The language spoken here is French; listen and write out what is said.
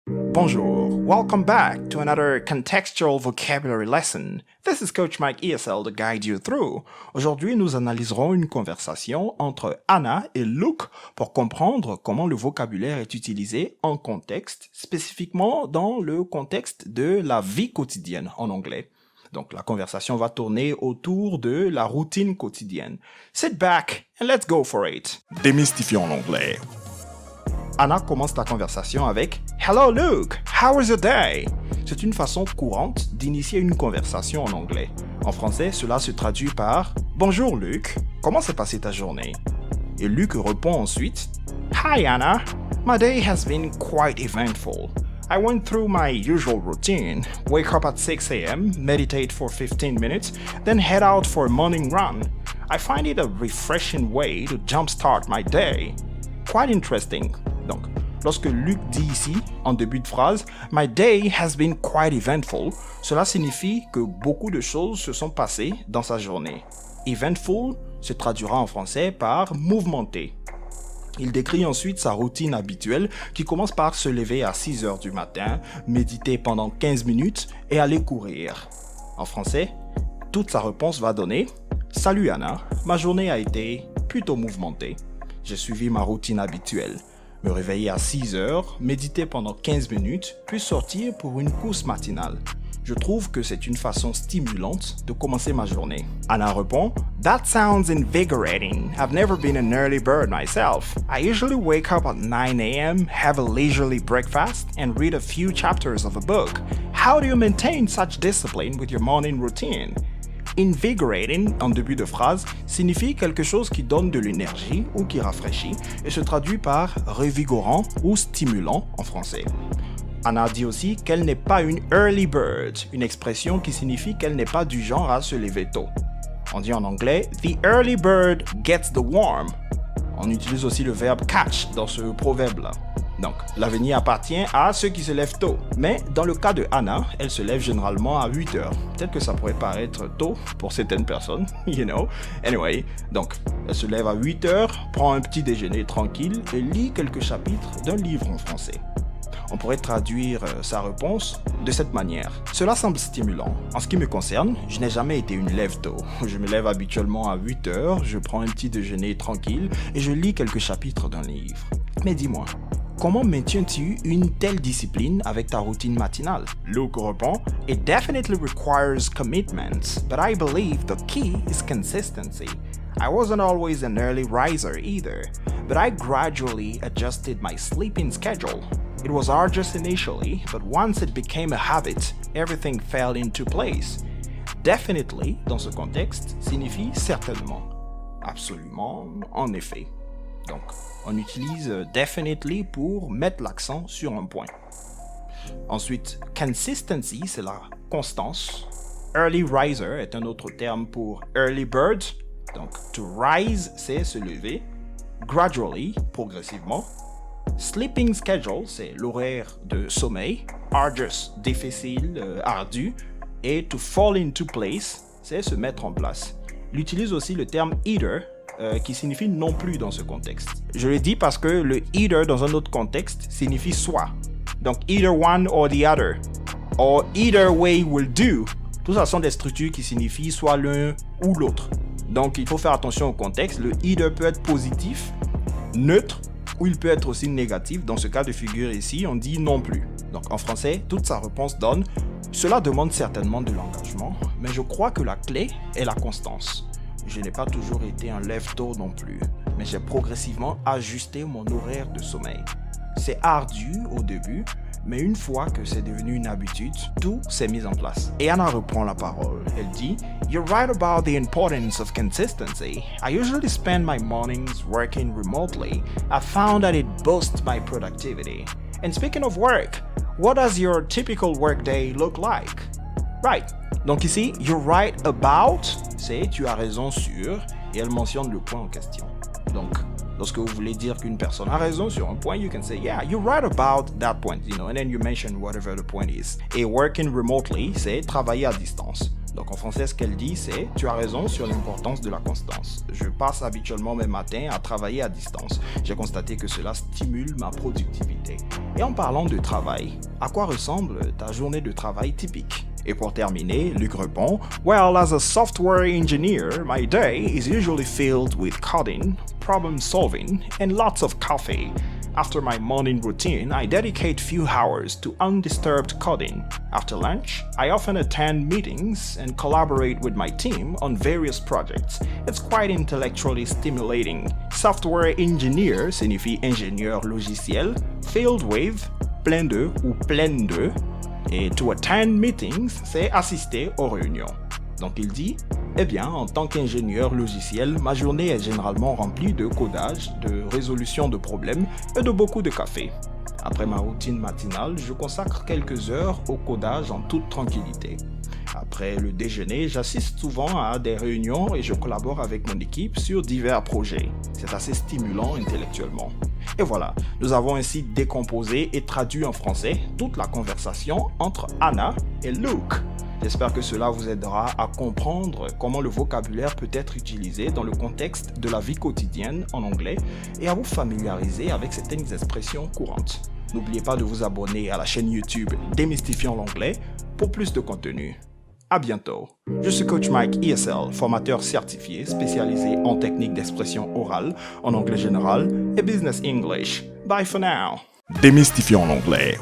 Bonjour, welcome back to another contextual vocabulary lesson. This is Coach Mike ESL to guide you through. Aujourd'hui, nous analyserons une conversation entre Anna et Luke pour comprendre comment le vocabulaire est utilisé en contexte, spécifiquement dans le contexte de la vie quotidienne en anglais. Donc, la conversation va tourner autour de la routine quotidienne. Sit back and let's go for it. Démystifions l'anglais. Anna commence la conversation avec « Hello Luke, how was your day ?» C'est une façon courante d'initier une conversation en anglais. En français, cela se traduit par « Bonjour Luke, comment s'est passée ta journée ?» Et Luke répond ensuite « Hi Anna, my day has been quite eventful. I went through my usual routine, wake up at 6 a.m., meditate for 15 minutes, then head out for a morning run. I find it a refreshing way to jumpstart my day. Quite interesting. » Donc, lorsque Luke dit ici, en début de phrase, « My day has been quite eventful », cela signifie que beaucoup de choses se sont passées dans sa journée. Eventful se traduira en français par « mouvementé ». Il décrit ensuite sa routine habituelle qui commence par se lever à 6 heures du matin, méditer pendant 15 minutes et aller courir. En français, toute sa réponse va donner « Salut Anna, ma journée a été plutôt mouvementée. J'ai suivi ma routine habituelle. Me réveiller à 6 heures, méditer pendant 15 minutes, puis sortir pour une course matinale. Je trouve que c'est une façon stimulante de commencer ma journée. » Anna répond « That sounds invigorating. I've never been an early bird myself. I usually wake up at 9 a.m., have a leisurely breakfast, and read a few chapters of a book. How do you maintain such discipline with your morning routine? » Invigorating, en début de phrase, signifie quelque chose qui donne de l'énergie ou qui rafraîchit et se traduit par revigorant ou stimulant en français. Anna dit aussi qu'elle n'est pas une early bird, une expression qui signifie qu'elle n'est pas du genre à se lever tôt. On dit en anglais « The early bird gets the worm ». On utilise aussi le verbe « catch » dans ce proverbe-là. Donc, l'avenir appartient à ceux qui se lèvent tôt. Mais dans le cas de Anna, elle se lève généralement à 8 heures. Peut-être que ça pourrait paraître tôt pour certaines personnes, you know. Anyway, donc, elle se lève à 8 heures, prend un petit déjeuner tranquille et lit quelques chapitres d'un livre en français. On pourrait traduire sa réponse de cette manière. Cela semble stimulant. En ce qui me concerne, je n'ai jamais été une lève-tôt. Je me lève habituellement à 8 heures, je prends un petit déjeuner tranquille et je lis quelques chapitres d'un livre. Mais dis-moi, comment maintiens-tu une telle discipline avec ta routine matinale? Luke répond, « It definitely requires commitment, but I believe the key is consistency. I wasn't always an early riser either, but I gradually adjusted my sleeping schedule. It was arduous initially, but once it became a habit, everything fell into place. » Definitely, dans ce contexte, signifie certainement. Absolument, en effet. Donc, on utilise definitely pour mettre l'accent sur un point. Ensuite, consistency, c'est la constance. Early riser est un autre terme pour early bird. Donc, to rise, c'est se lever. Gradually, progressivement. Sleeping schedule, c'est l'horaire de sommeil. Arduous, difficile, ardu. Et to fall into place, c'est se mettre en place. Il utilise aussi le terme either, qui signifie non plus dans ce contexte. Je le dis parce que le either dans un autre contexte signifie soit. Donc either one or the other, or either way will do. Tout ça sont des structures qui signifient soit l'un ou l'autre. Donc il faut faire attention au contexte. Le either peut être positif, neutre, ou il peut être aussi négatif. Dans ce cas de figure ici, on dit non plus. Donc en français, toute sa réponse donne « Cela demande certainement de l'engagement, mais je crois que la clé est la constance. » Je n'ai pas toujours été un lève-tôt non plus, mais j'ai progressivement ajusté mon horaire de sommeil. C'est ardu au début, mais une fois que c'est devenu une habitude, tout s'est mis en place. Et Anna reprend la parole. Elle dit « You're right about the importance of consistency. I usually spend my mornings working remotely. I found that it boosts my productivity. And speaking of work, what does your typical workday look like? » Right. Donc ici, you're right about, c'est tu as raison sur, et elle mentionne le point en question. Donc, lorsque vous voulez dire qu'une personne a raison sur un point, you can say, yeah, you're right about that point, you know, and then you mention whatever the point is. Et working remotely, c'est travailler à distance. Donc en français, ce qu'elle dit, c'est « Tu as raison sur l'importance de la constance. Je passe habituellement mes matins à travailler à distance. J'ai constaté que cela stimule ma productivité. » Et en parlant de travail, à quoi ressemble ta journée de travail typique? Et pour terminer, Luc répond « Well, as a software engineer, my day is usually filled with coding, problem solving, and lots of coffee. After my morning routine, I dedicate few hours to undisturbed coding. After lunch, I often attend meetings and collaborate with my team on various projects. It's quite intellectually stimulating. Software engineer signifie ingénieur logiciel, filled with, plein de ou pleine de, et to attend meetings, c'est assister aux réunions. Donc il dit, eh bien, en tant qu'ingénieur logiciel, ma journée est généralement remplie de codage, de résolution de problèmes et de beaucoup de café. Après ma routine matinale, je consacre quelques heures au codage en toute tranquillité. Après le déjeuner, j'assiste souvent à des réunions et je collabore avec mon équipe sur divers projets. C'est assez stimulant intellectuellement. Et voilà, nous avons ainsi décomposé et traduit en français toute la conversation entre Anna et Luke. J'espère que cela vous aidera à comprendre comment le vocabulaire peut être utilisé dans le contexte de la vie quotidienne en anglais et à vous familiariser avec certaines expressions courantes. N'oubliez pas de vous abonner à la chaîne YouTube Démystifiant l'anglais pour plus de contenu. À bientôt. Je suis Coach Mike ESL, formateur certifié spécialisé en techniques d'expression orale, en anglais général et business English. Bye for now. Démystifiant l'anglais.